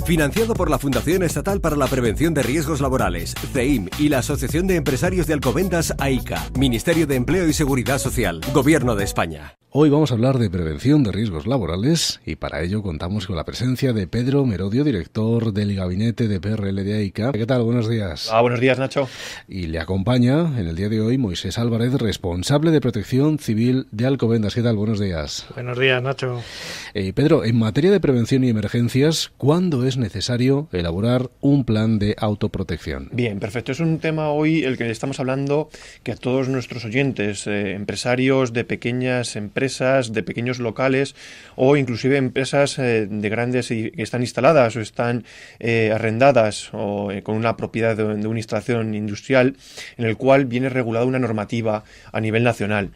Financiado por la Fundación Estatal para la Prevención de Riesgos Laborales, CEIM, y la Asociación de Empresarios de Alcobendas, AICA, Ministerio de Empleo y Seguridad Social, Gobierno de España. Hoy vamos a hablar de prevención de riesgos laborales y para ello contamos con la presencia de Pedro Merodio, director del gabinete de PRL de AICA. ¿Qué tal? Buenos días. Buenos días, Nacho. Y le acompaña en el día de hoy Moisés Álvarez, responsable de Protección Civil de Alcobendas. ¿Qué tal? Buenos días. Buenos días, Nacho. Pedro, en materia de prevención y emergencias, ¿cuándo es necesario elaborar un plan de autoprotección? Bien, perfecto. Es un tema hoy el que estamos hablando que a todos nuestros oyentes, empresarios de pequeñas empresas, de pequeños locales o inclusive empresas de grandes que están instaladas o están arrendadas o con una propiedad de una instalación industrial en el cual viene regulada una normativa a nivel nacional.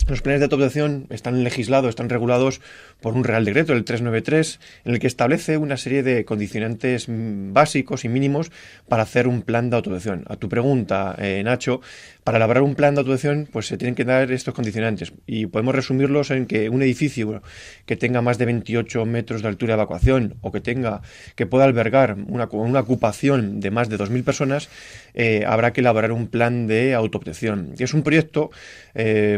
Los planes de autoprotección están legislados, están regulados por un Real Decreto, el 393, en el que establece una serie de condicionantes básicos y mínimos para hacer un plan de autoprotección. A tu pregunta, Nacho, para elaborar un plan de autoprotección pues se tienen que dar estos condicionantes y podemos resumirlos en que un edificio que tenga más de 28 metros de altura de evacuación o que pueda albergar una ocupación de más de 2.000 personas, habrá que elaborar un plan de autoprotección. Es un proyecto,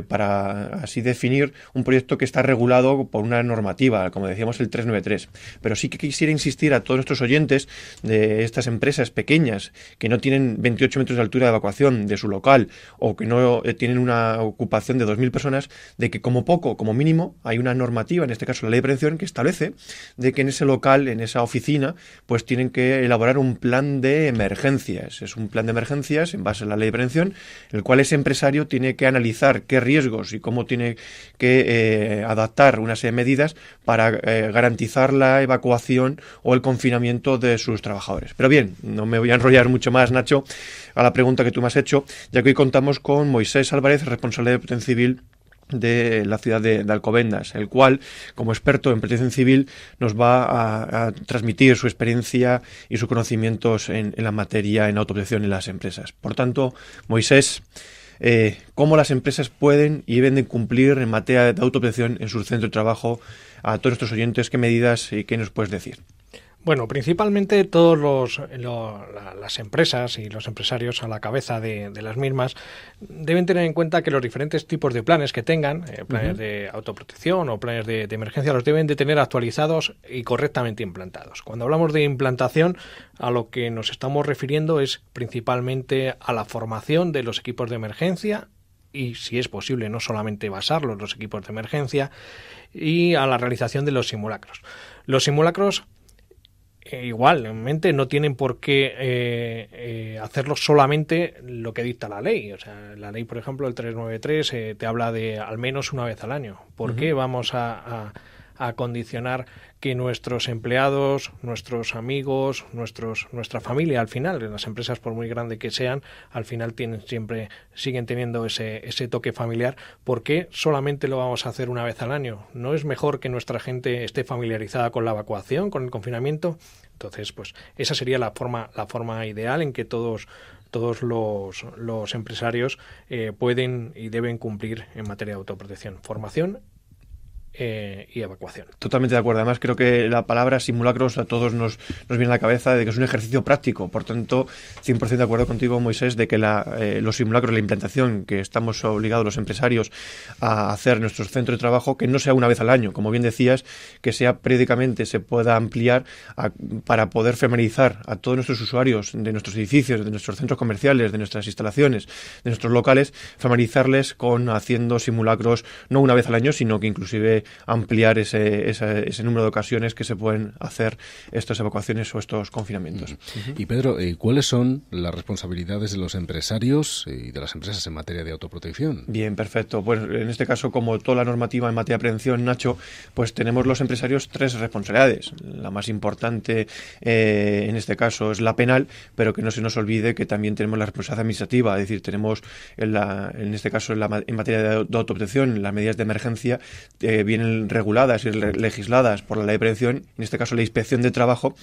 para así definir, un proyecto que está regulado por una normativa, como decíamos, el 393. Pero sí que quisiera insistir a todos nuestros oyentes de estas empresas pequeñas que no tienen 28 metros de altura de evacuación de su local o que no tienen una ocupación de 2.000 personas, de que como poco, como mínimo, hay una normativa, en este caso la Ley de Prevención, que establece de que en ese local, en esa oficina, pues tienen que elaborar un plan de emergencias. Es un plan de emergencias en base a la Ley de Prevención, el cual ese empresario tiene que analizar qué riesgos y cómo tiene que adaptar una serie de medidas para garantizar la evacuación o el confinamiento de sus trabajadores. Pero bien, no me voy a enrollar mucho más, Nacho, a la pregunta que tú me has hecho, ya que hoy contamos con Moisés Álvarez, responsable de Protección Civil de la ciudad de Alcobendas, el cual, como experto en protección civil, nos va a transmitir su experiencia y sus conocimientos en la materia en autoprotección en las empresas. Por tanto, Moisés, ¿cómo las empresas pueden y deben de cumplir en materia de autoprotección en su centro de trabajo? A todos nuestros oyentes, ¿qué medidas y qué nos puedes decir? Bueno, principalmente todos las empresas y los empresarios a la cabeza de las mismas deben tener en cuenta que los diferentes tipos de planes que tengan, planes de autoprotección o planes de emergencia, los deben de tener actualizados y correctamente implantados. Cuando hablamos de implantación, a lo que nos estamos refiriendo es principalmente a la formación de los equipos de emergencia y, si es posible, no solamente basarlos los equipos de emergencia, y a la realización de los simulacros. Los simulacros igualmente no tienen por qué hacerlo solamente lo que dicta la ley. O sea, la ley, por ejemplo, el 393 te habla de al menos una vez al año. ¿Por qué vamos a condicionar que nuestros empleados, nuestros amigos, nuestra familia, al final, en las empresas, por muy grande que sean, al final siguen teniendo ese toque familiar? ¿Por qué solamente lo vamos a hacer una vez al año? ¿No es mejor que nuestra gente esté familiarizada con la evacuación, con el confinamiento? Entonces, pues esa sería la forma ideal en que todos los empresarios pueden y deben cumplir en materia de autoprotección, formación y evacuación. Totalmente de acuerdo. Además, creo que la palabra simulacros a todos nos viene a la cabeza de que es un ejercicio práctico. Por tanto, 100% de acuerdo contigo, Moisés, de que los simulacros, la implantación que estamos obligados los empresarios a hacer en nuestros centros de trabajo, que no sea una vez al año, como bien decías, que sea periódicamente, se pueda ampliar para poder familiarizar a todos nuestros usuarios de nuestros edificios, de nuestros centros comerciales, de nuestras instalaciones, de nuestros locales, familiarizarles con haciendo simulacros no una vez al año, sino que inclusive ampliar ese número de ocasiones que se pueden hacer estas evacuaciones o estos confinamientos. Y Pedro, ¿cuáles son las responsabilidades de los empresarios y de las empresas en materia de autoprotección? Bien, perfecto. Pues en este caso, como toda la normativa en materia de prevención, Nacho, pues tenemos los empresarios 3 responsabilidades. La más importante en este caso es la penal, pero que no se nos olvide que también tenemos la responsabilidad administrativa, es decir, tenemos en este caso en materia de autoprotección, las medidas de emergencia, viene vienen reguladas y legisladas por la Ley de Prevención, en este caso la Inspección de Trabajo,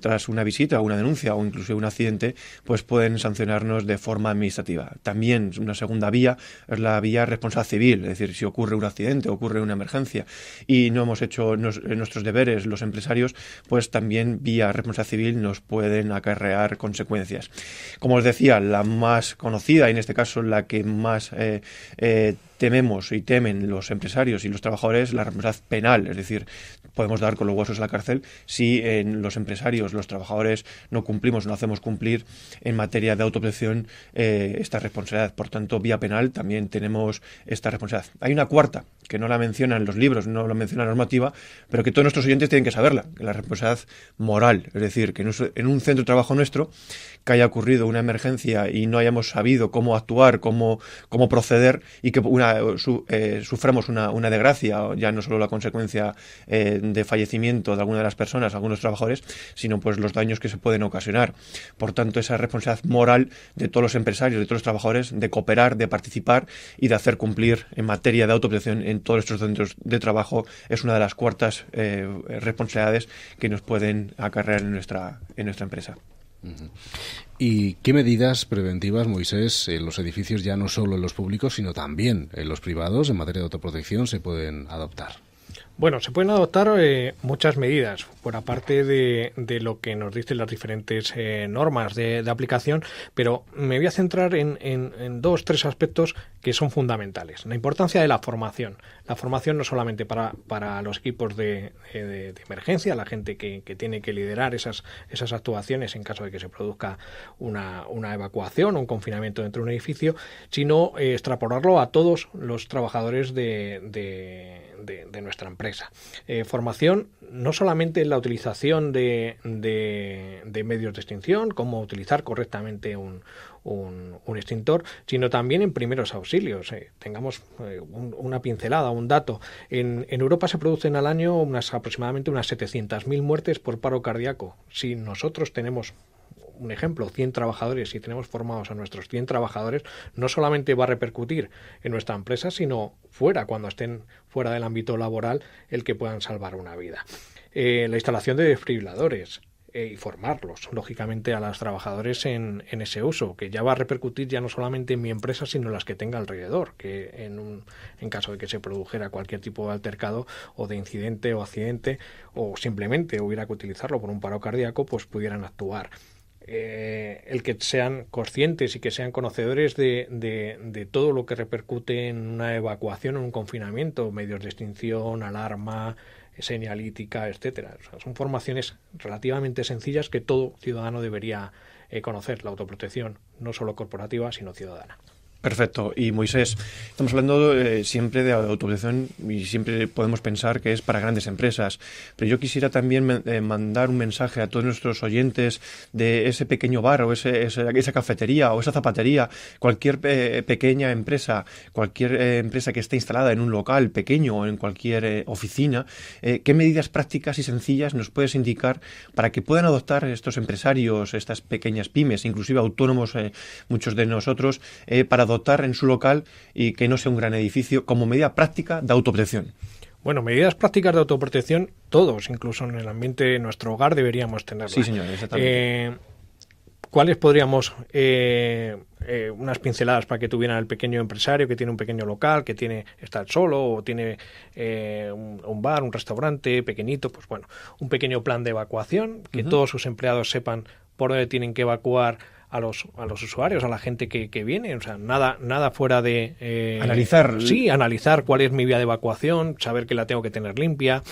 tras una visita o una denuncia o incluso un accidente, pues pueden sancionarnos de forma administrativa. También una segunda vía es la vía responsabilidad civil, es decir, si ocurre un accidente, ocurre una emergencia y no hemos hecho nuestros deberes los empresarios, pues también vía responsabilidad civil nos pueden acarrear consecuencias. Como os decía, la más conocida, y en este caso la que más tememos y temen los empresarios y los trabajadores, la responsabilidad penal, es decir, podemos dar con los huesos a la cárcel si los empresarios, los trabajadores no cumplimos, no hacemos cumplir en materia de autoprotección esta responsabilidad. Por tanto, vía penal también tenemos esta responsabilidad. Hay una cuarta, que no la mencionan los libros, no la menciona la normativa, pero que todos nuestros oyentes tienen que saberla, que la responsabilidad moral, es decir, que en un centro de trabajo nuestro que haya ocurrido una emergencia y no hayamos sabido cómo actuar, cómo proceder y que suframos una desgracia, ya no solo la consecuencia de fallecimiento de alguna de las personas, algunos trabajadores, sino pues los daños que se pueden ocasionar. Por tanto, esa responsabilidad moral de todos los empresarios, de todos los trabajadores, de cooperar, de participar y de hacer cumplir en materia de autoprotección en todos estos centros de trabajo es una de las cuartas responsabilidades que nos pueden acarrear en nuestra empresa. ¿Y qué medidas preventivas, Moisés, en los edificios, ya no solo en los públicos, sino también en los privados, en materia de autoprotección, se pueden adoptar? Bueno, se pueden adoptar muchas medidas, por aparte de lo que nos dicen las diferentes normas de aplicación, pero me voy a centrar en 2 o 3 aspectos que son fundamentales. La importancia de la formación. La formación no solamente para los equipos de emergencia, la gente que tiene que liderar esas actuaciones en caso de que se produzca una evacuación o un confinamiento dentro de un edificio, sino extrapolarlo a todos los trabajadores de nuestra empresa. Formación no solamente en la utilización de medios de extinción, cómo utilizar correctamente un extintor, sino también en primeros auxilios. Tengamos una pincelada, un dato. En Europa se producen al año aproximadamente unas 700.000 muertes por paro cardíaco. Si nosotros tenemos un ejemplo, 100 trabajadores, si tenemos formados a nuestros 100 trabajadores, no solamente va a repercutir en nuestra empresa, sino fuera, cuando estén fuera del ámbito laboral, el que puedan salvar una vida. La instalación de desfibriladores y formarlos, lógicamente, a los trabajadores en ese uso, que ya va a repercutir ya no solamente en mi empresa, sino en las que tenga alrededor, que en caso de que se produjera cualquier tipo de altercado o de incidente o accidente, o simplemente hubiera que utilizarlo por un paro cardíaco, pues pudieran actuar. El que sean conscientes y que sean conocedores de todo lo que repercute en una evacuación, en un confinamiento, medios de extinción, alarma, señalítica, etcétera. O sea, son formaciones relativamente sencillas que todo ciudadano debería conocer, la autoprotección no solo corporativa, sino ciudadana. Perfecto. Y Moisés, estamos hablando siempre de autoprotección y siempre podemos pensar que es para grandes empresas, pero yo quisiera también mandar un mensaje a todos nuestros oyentes de ese pequeño bar o esa cafetería o esa zapatería, cualquier pequeña empresa, cualquier empresa que esté instalada en un local pequeño o en cualquier oficina, ¿qué medidas prácticas y sencillas nos puedes indicar para que puedan adoptar estos empresarios, estas pequeñas pymes, inclusive autónomos, muchos de nosotros, para adoptar en su local y que no sea un gran edificio como medida práctica de autoprotección? Bueno, medidas prácticas de autoprotección, todos, incluso en el ambiente de nuestro hogar, deberíamos tenerlas. Sí, señor, exactamente. ¿Cuáles podríamos, unas pinceladas para que tuviera el pequeño empresario que tiene un pequeño local, que está solo o tiene un bar, un restaurante pequeñito? Pues bueno, un pequeño plan de evacuación, que todos sus empleados sepan por dónde tienen que evacuar a los usuarios, a la gente que viene, o sea, nada fuera de... analizar. Sí, analizar cuál es mi vía de evacuación, saber que la tengo que tener limpia,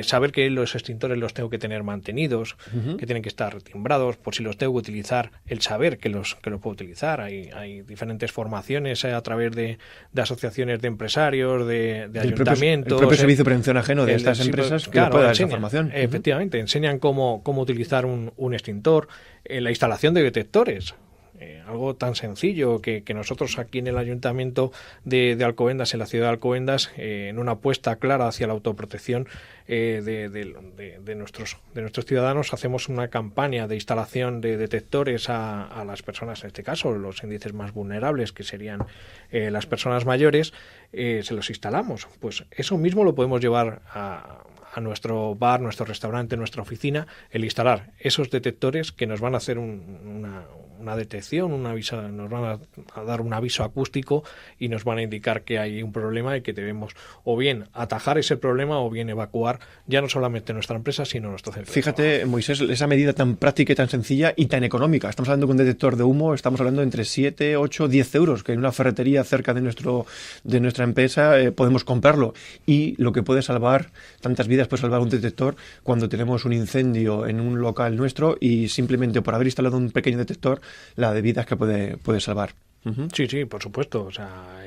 saber que los extintores los tengo que tener mantenidos, que tienen que estar timbrados, por si los tengo que utilizar, el saber que los puedo utilizar. Hay diferentes formaciones a través de asociaciones de empresarios, de ayuntamientos. El propio Servicio de Prevención Ajeno de estas empresas que pueda dar esa formación. Efectivamente, enseñan cómo utilizar un extintor, la instalación de detectores. algo tan sencillo que nosotros aquí en el Ayuntamiento de Alcobendas, en la ciudad de Alcobendas, en una apuesta clara hacia la autoprotección de nuestros ciudadanos, hacemos una campaña de instalación de detectores a las personas, en este caso los índices más vulnerables, que serían las personas mayores, se los instalamos. Pues eso mismo lo podemos llevar a nuestro bar, nuestro restaurante, nuestra oficina, el instalar esos detectores que nos van a hacer una detección, un aviso, nos van a dar un aviso acústico y nos van a indicar que hay un problema y que debemos o bien atajar ese problema o bien evacuar ya no solamente nuestra empresa, sino nuestro centro. Fíjate, Moisés, esa medida tan práctica y tan sencilla y tan económica. Estamos hablando de un detector de humo, estamos hablando entre 7, 8, 10 euros, que en una ferretería cerca de nuestra empresa podemos comprarlo. Y lo que puede salvar, tantas vidas puede salvar un detector cuando tenemos un incendio en un local nuestro, y simplemente por haber instalado un pequeño detector, la de vidas que puede salvar. Sí, por supuesto. O sea,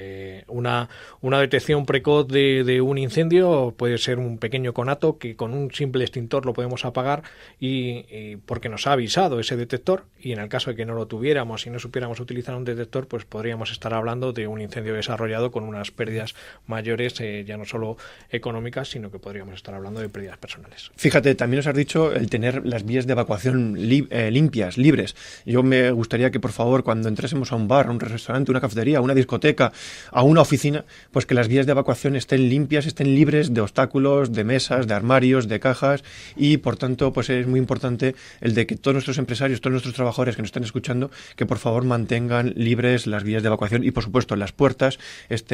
una detección precoz de un incendio puede ser un pequeño conato que con un simple extintor lo podemos apagar y porque nos ha avisado ese detector, y en el caso de que no lo tuviéramos y no supiéramos utilizar un detector, pues podríamos estar hablando de un incendio desarrollado con unas pérdidas mayores, ya no solo económicas, sino que podríamos estar hablando de pérdidas personales. Fíjate, también os has dicho el tener las vías de evacuación limpias, libres. Yo me gustaría que, por favor, cuando entrésemos a un bar, a un restaurante, una cafetería, una discoteca, a una oficina, pues que las vías de evacuación estén limpias, estén libres de obstáculos, de mesas, de armarios, de cajas, y por tanto pues es muy importante el de que todos nuestros empresarios, todos nuestros trabajadores que nos están escuchando, que por favor mantengan libres las vías de evacuación y por supuesto las puertas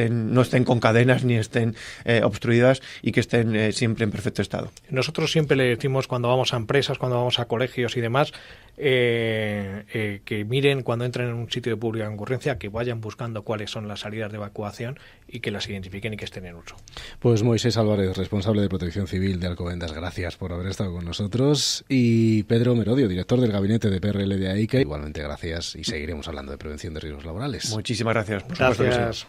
no estén con cadenas ni estén obstruidas, y que estén siempre en perfecto estado. Nosotros siempre le decimos, cuando vamos a empresas, cuando vamos a colegios y demás, que miren cuando entren en un sitio de pública concurrencia, que vayan buscando cuáles son las salidas de evacuación y que las identifiquen y que estén en uso. Pues Moisés Álvarez, responsable de Protección Civil de Alcobendas, gracias por haber estado con nosotros, y Pedro Merodio, director del gabinete de PRL de AICA, igualmente gracias, y seguiremos hablando de prevención de riesgos laborales. Muchísimas gracias. Gracias.